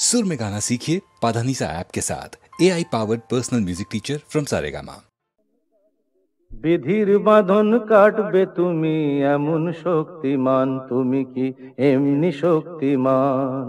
सुर में गाना सीखिए पाधानीसा ऐप के साथ। AI powered personal music teacher from Saregama. বিধির বাঁধন কাটবে তুমি এমন শক্তিমান, তুমি কি এমনি শক্তিমান?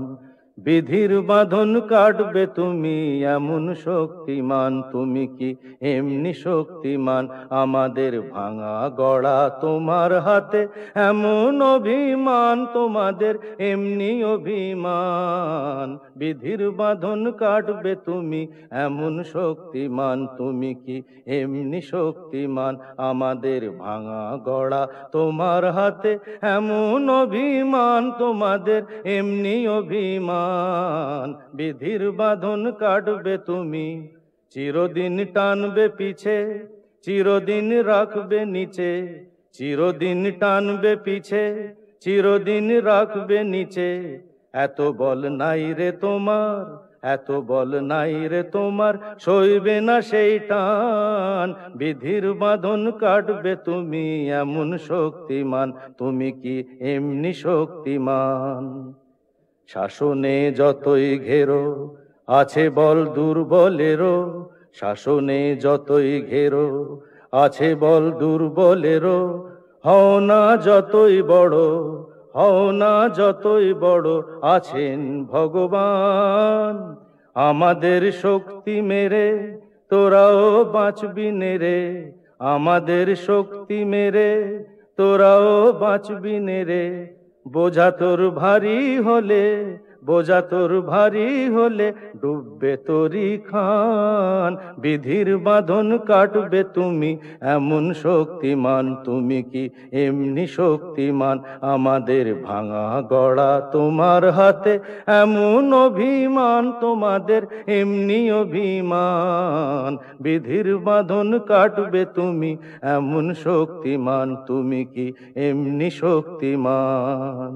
বিধির বাঁধন কাটবে তুমি এমন শক্তিমান, তুমি কি এমনি শক্তিমান? আমাদের ভাঙা গড়া তোমার হাতে এমন অভিমান, তোমাদের এমনি অভিমান। বিধির বাঁধন কাটবে তুমি এমন শক্তিমান, তুমি কি এমনি শক্তিমান? আমাদের ভাঙা গড়া তোমার হাতে এমন অভিমান, তোমাদের এমনি অভিমান। বিধির বাঁধন কাটবে তুমি, চিরদিন টানবে পিছে, চিরদিন রাখবে নিচে। চিরদিন টানবে পিছে, চিরদিন রাখবে নিচে। এত বল নাই রে তোমার, এত বল নাই রে তোমার, সইবে না সেই টান। বিধির বাঁধন কাটবে তুমি এমন শক্তিমান, তুমি কি এমনি শক্তিমান? শাসনে যতই ঘেরো আছে বল দুর্বলেরও, শাসনে যতই ঘেরো আছে বল দুর্বলেরও। হও না যতই বড়, হও না যতই বড়, আছেন ভগবান। আমাদের শক্তি মেরে তোরাও বাঁচবি নেরে, আমাদের শক্তি মেরে তোরাও বাঁচবি নেরে। বোঝা তোর ভারী হলে, বোঝা তোর ভারী হলে ডুববে তোরি খান। বিধির বাঁধন কাটবে তুমি এমন শক্তিমান, তুমি কি এমনি শক্তিমান? আমাদের ভাঙা গড়া তোমার হাতে এমন অভিমান, তোমাদের এমনি অভিমান। বিধির বাঁধন কাটবে তুমি এমন শক্তিমান, তুমি কি এমনি শক্তিমান?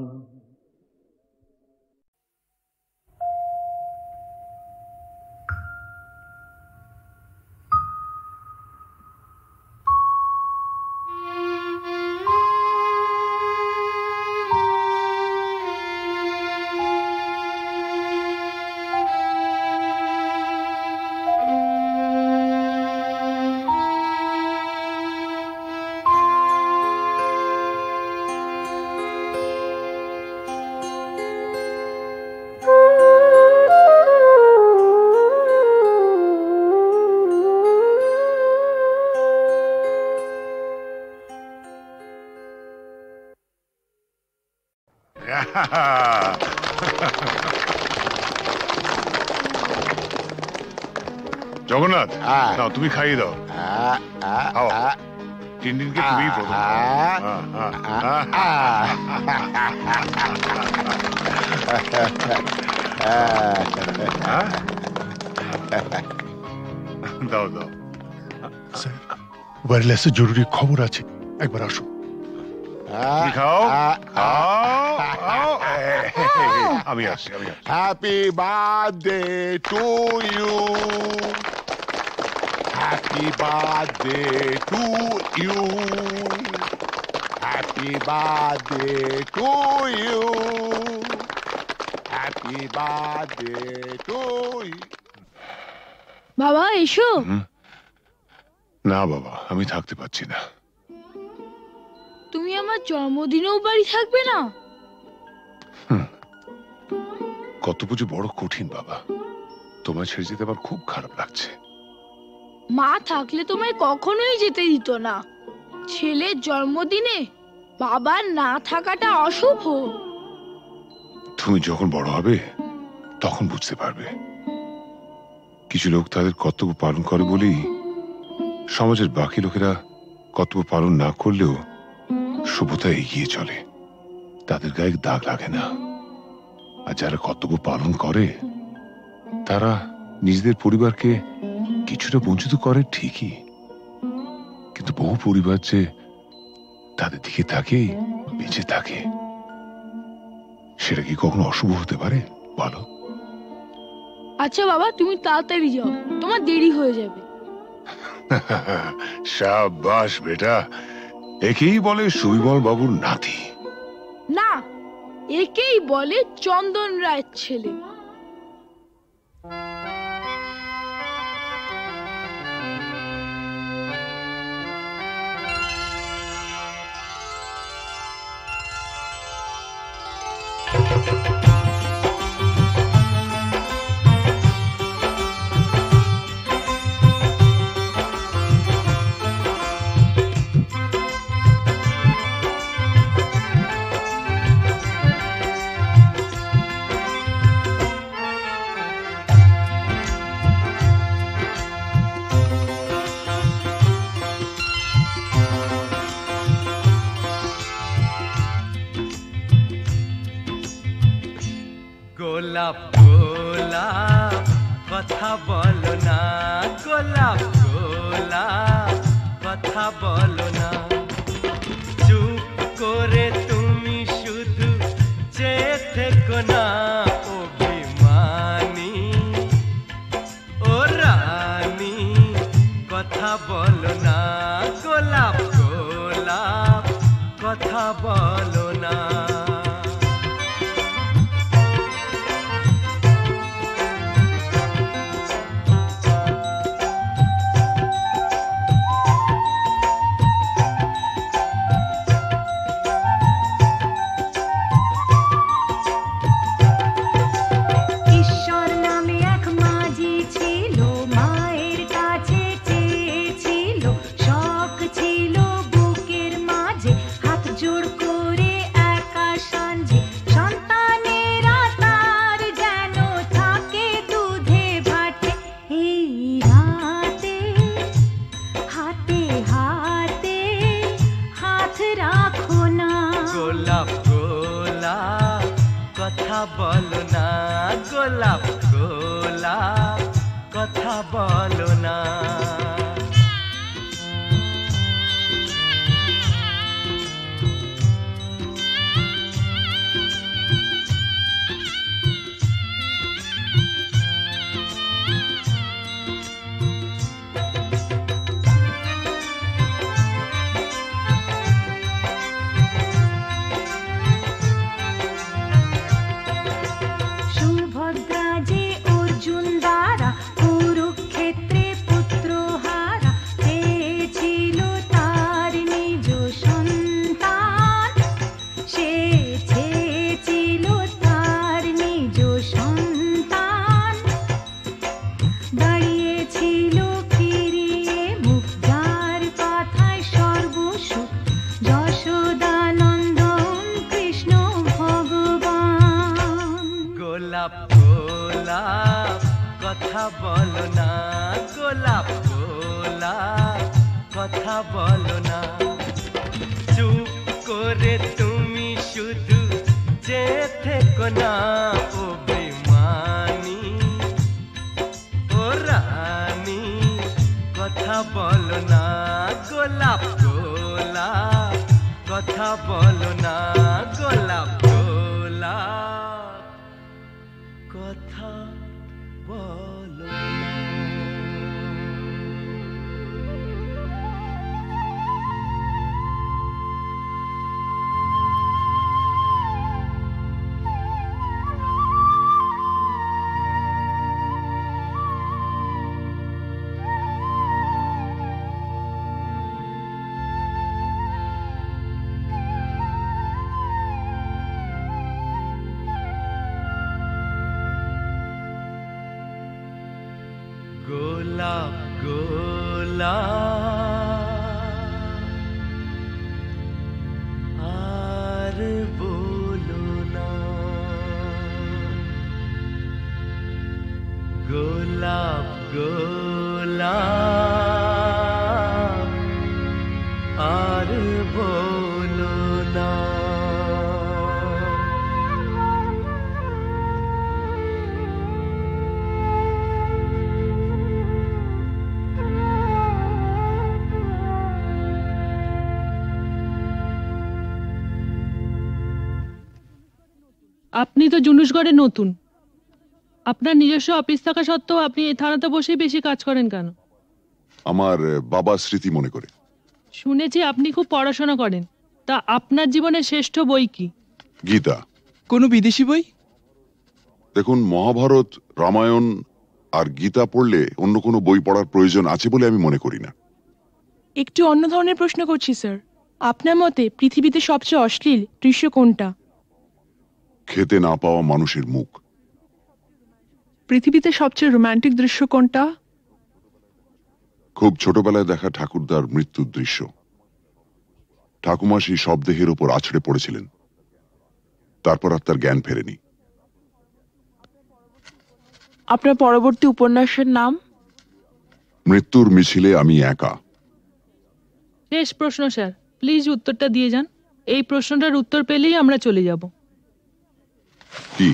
জগন্নাথ, নাও তুমি খাইয়ে দাও। টিনটিনকে তুমি প্রথম দাও দাও। স্যার, ওয়্যারলেসে জরুরি খবর আছে, একবার আসো। খাও খাও, আমি আসছি, আমি আসছি। Happy birthday to you, happy birthday to you, happy birthday to you, happy birthday to you. বাবা এসো। না বাবা, আমি থাকতে পারছি না। তুমি আমার জন্মদিনেও বাড়ি থাকবে না? কত পুজো বড় কঠিন বাবা, তোমায় ছেড়ে যেতে আমার খুব খারাপ লাগছে। মা থাকলে তোমায় কখনোই যেতে দিত না। ছেলের জন্মদিনে বাবার না থাকাটা অশুভ। তুমি যখন বড় হবে তখন বুঝতে পারবে। কিছু লোক তাদের কর্তব্য পালন করে বলেই সমাজের বাকি লোকেরা কর্তব্য পালন না করলেও শুভতা এগিয়ে চলে, তাদের গায়ে দাগ লাগে না। আর যারা কর্তব্য পালন করে তারা নিজেদের পরিবারকে কিছুটা বঞ্চিত করে ঠিকই, কিন্তু বহু পরিবার যে তাদের দিকে তাকিয়ে বেঁচে থাকে, সেটা কি কখনো অশুভ হতে পারে বলো? আচ্ছা বাবা, তুমি তাড়াতাড়ি যাও, তোমার দেরি হয়ে যাবে। শাবাশ বেটা, একেই বলে সুবিমল বাবুর নাতি। না, একেই বলে চন্দন রায়ের ছেলে। গোলাপ কথা বলো না, গোলাপ গোলাপ কথা বলো না। চুপ করে তুমি শুধু চেয়ে থেকো না, অভিমানী ও রানী কথা বলো না, গোলাপ গোলাপ কথা বলো না। কথা বলো না, গোলাপ গোলাপ কথা বলো না। কথা বলো না, গোলাপ গোলাপ কথা বলো না। চুপ করে তুমি শুধু চেয়ে থেকো না, অভিমানী ও রানী কথা বলো না, গোলাপ গোলাপ কথা বলো না, গোলাপ গোলাপ কথা বলো না। গোলাপ গোলাপ আর বলো না, গোলাপ গোলাপ আর বলো না। আপনি তো জুনুসগড়ে নতুন, আপনার নিজস্ব অফিস থাকা সত্ত্বেও আপনি এই থানাতে বসেই বেশি কাজ করেন কেন? আমার বাবা স্মৃতি মনে করে। শুনেছি আপনি খুব পড়াশোনা করেন, তা আপনার জীবনের শ্রেষ্ঠ বই কি? গীতা। কোনো বিদেশি বই? দেখুন, মহাভারত, রামায়ণ আর গীতা পড়লে অন্য কোনো বই পড়ার প্রয়োজন আছে বলে আমি মনে করি না। একটু অন্য ধরনের প্রশ্ন করছি স্যার, আপনার মতে পৃথিবীতে সবচেয়ে অশ্লীল দৃশ্য কোনটা? খেতে না পাওয়া মানুষের মুখ। পৃথিবীতে সবচেয়ে রোমান্টিক দৃশ্য কোনটা? খুব ছোটবেলায় দেখা ঠাকুরদার মৃত্যুর দৃশ্য। ঠাকুমা সেই শবদেহের উপর আছড়ে পড়েছিলেন, তারপর আর তার জ্ঞান ফেরেনি। আপনার পরবর্তী উপন্যাসের নাম? মৃত্যুর মিছিলে আমি একা। শেষ প্রশ্ন স্যার, প্লিজ উত্তরটা দিয়ে যান। এই প্রশ্নটার উত্তর পেলেই আমরা চলে যাব। কি?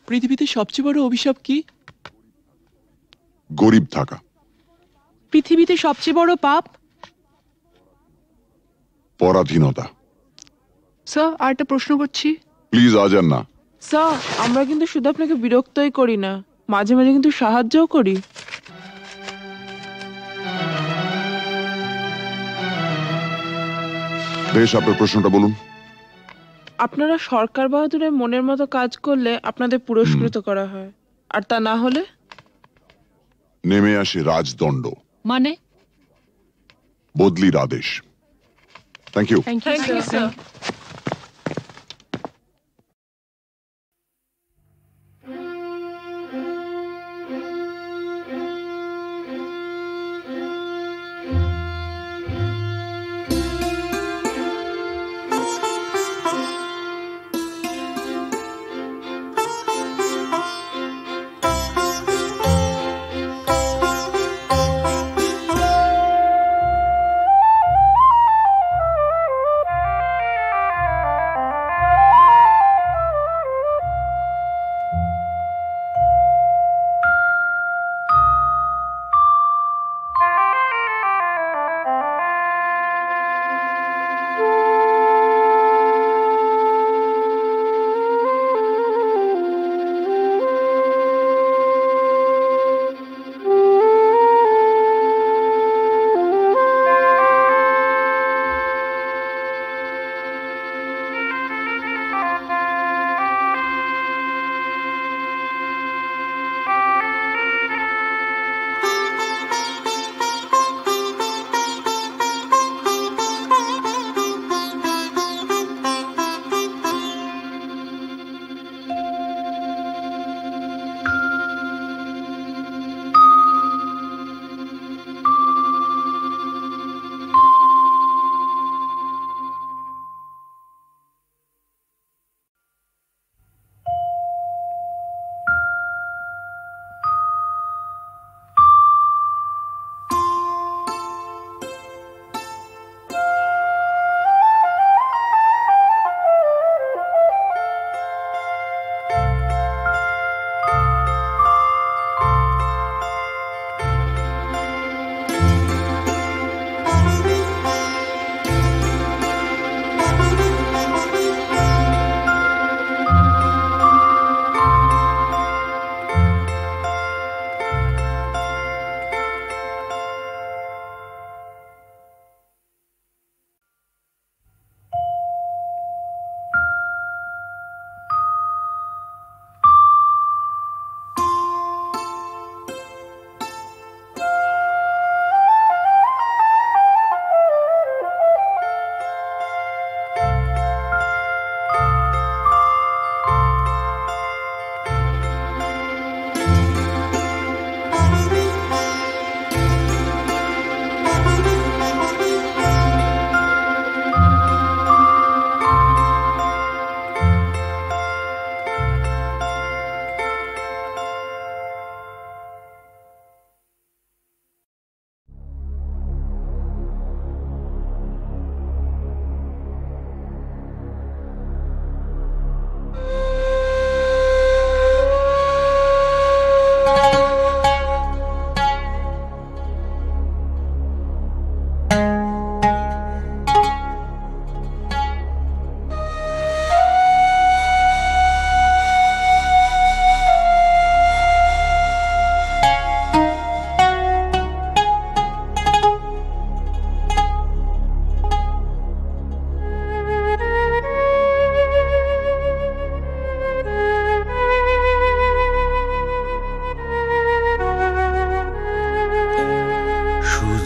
পৃথিবীতে সবচেয়ে বড় অভিশাপ কি? গরিব থাকা। পৃথিবীতে সবচেয়ে বড় পাপ? পরাধীনতা। স্যার, আর একটা প্রশ্ন করছি। প্লিজ আজ আর না। স্যার, আমরা কিন্তু শুধু আপনাকে বিরক্তই করি না, মাঝে মাঝে কিন্তু সাহায্যও করি। বেশ, আপনার প্রশ্নটা বলুন। আপনারা সরকার বাহাদুরের মনের মতো কাজ করলে আপনাদের পুরস্কৃত করা হয়, আর তা না হলে নেমে আসে রাজদণ্ড, মানে? বদলির আদেশ। Thank you. Thank you sir.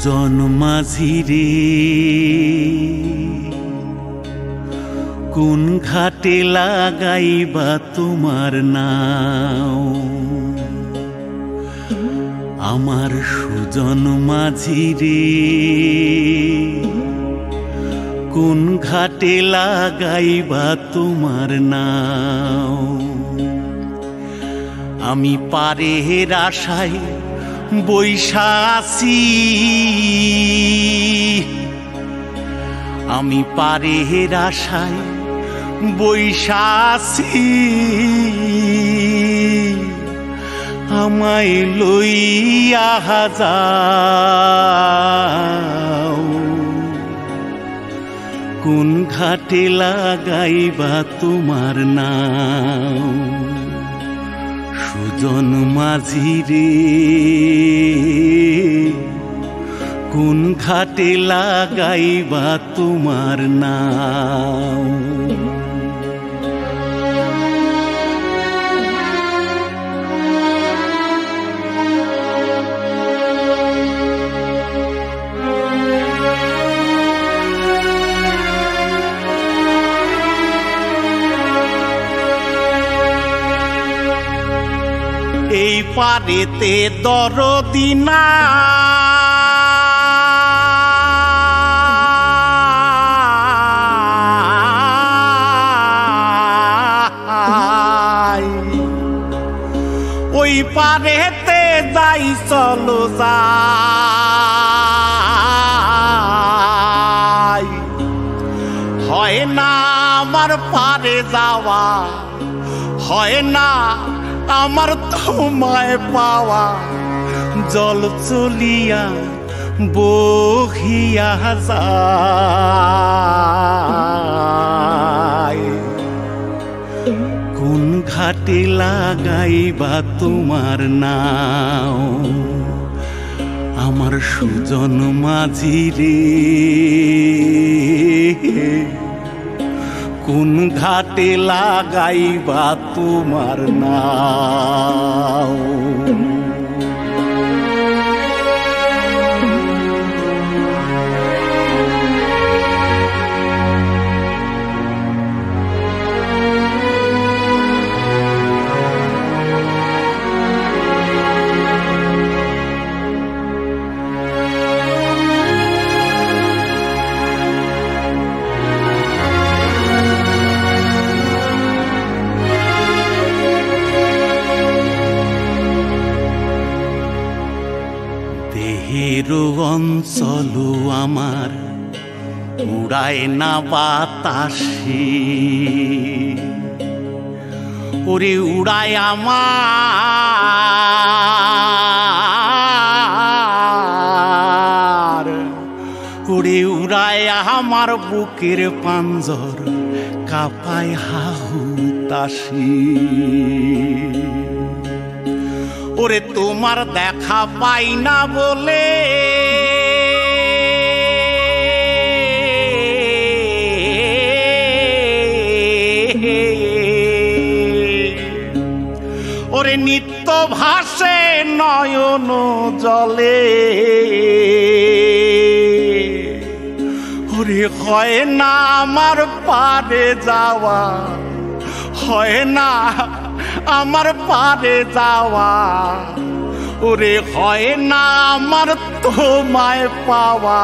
জনমাঝি রে কোন ঘাটে লাগাইবা তোমার নাও, আমার সুজন মাঝি রে কোন ঘাটে লাগাইবা তোমার নাও। আমি পারের আশায় বৈশা আছি, আমি পারের আশায় বৈশা আছি, আমায় লইয়া যাও কোন ঘাটে লাগাইবা তোমার নাও সুজন মাঝি রে কোন ঘাটে লাগাইবা তোমার নাও এই পারেতে দরদি নাই ওই পারেতে যাই চলো যাই হয় না আমার পারে যাওয়া হয় না আমার তোমায় পাওয়া জল চলিয়া বহিয়া যায় কোন ঘাটে লাগাইবা তোমার নাও আমার সুজন মাঝি রে কোন ঘাটে লাগাইবা তোমার নাও অঞ্চল আমার উড়ায় না বাতাসে ওরে উড়ায় আমার ওরে উড়ায় আমার বুকের পাঞ্জর কাঁপায় হাহুতাশি ওরে তোমার দেখা পাই না বলে ওরে নিত্য ভাসে নয়ন জলে ওরে হয় না আমার পারে যাওয়া হয় না আমার পারে যাওয়া ওরে হয় না আমার তোমায় পাওয়া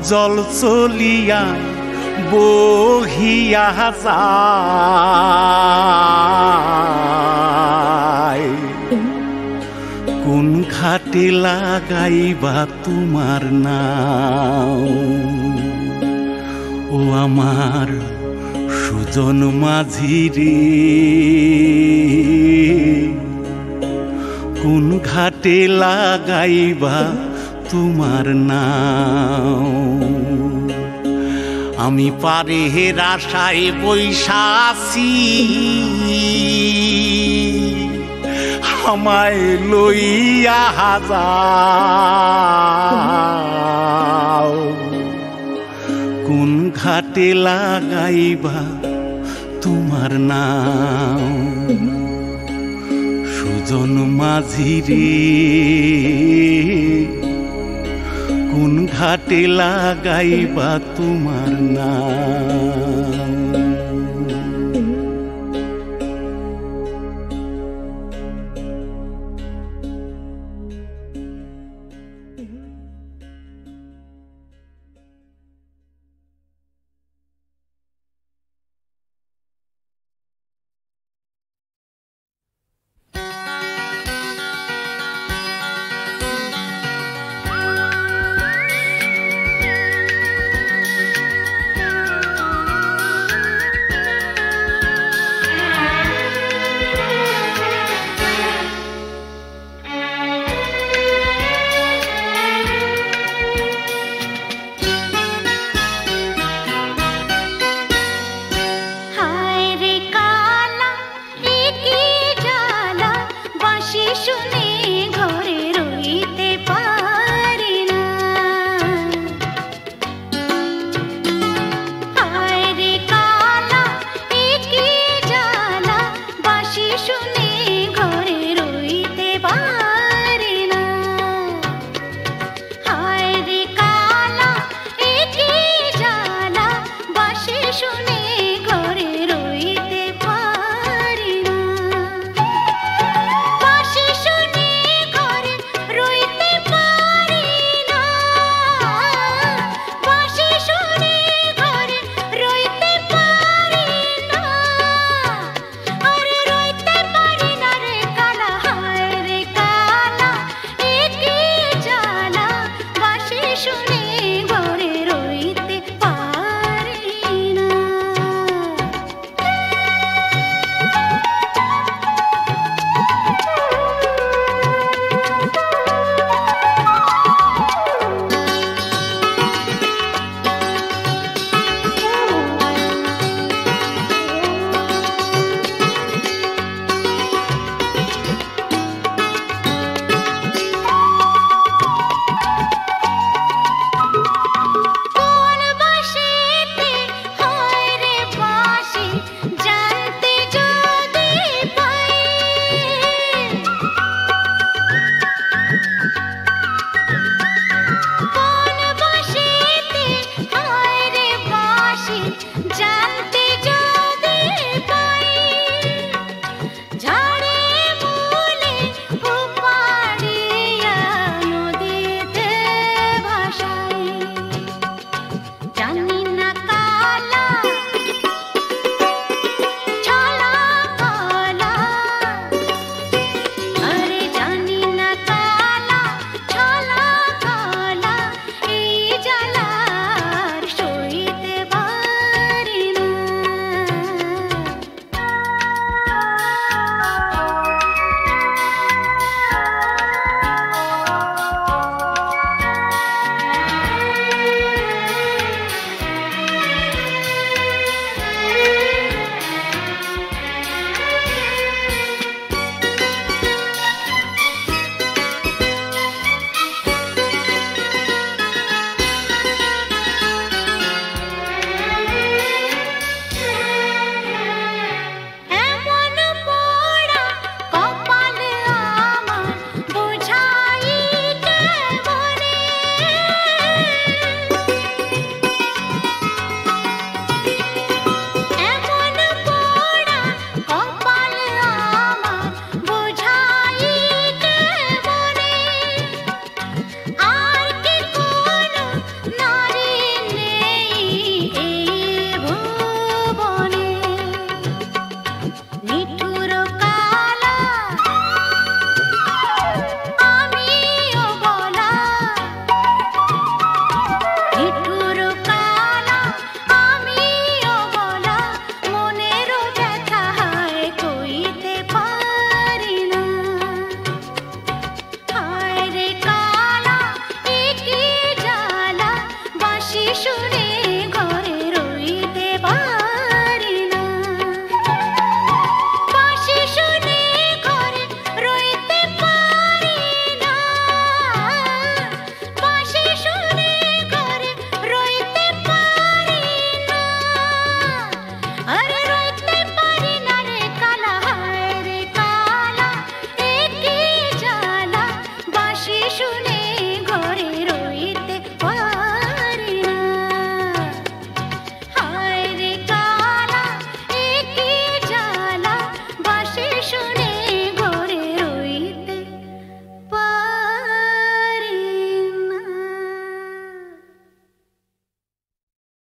জল চলিয়া বহিয়া যায় কোন ঘাটে লাগাইবা তোমার নাও ও আমার সুজন মাঝি রে কোন ঘাটে লাগাইবা তোমার নাও আমি পারে আশায় বৈশা আছি আমায় লইয়া যাও কোন ঘাটে লাগাইবা তোমার নাও সুজন মাঝি রে কোন ঘাটে লাগাইবা তোমার নাও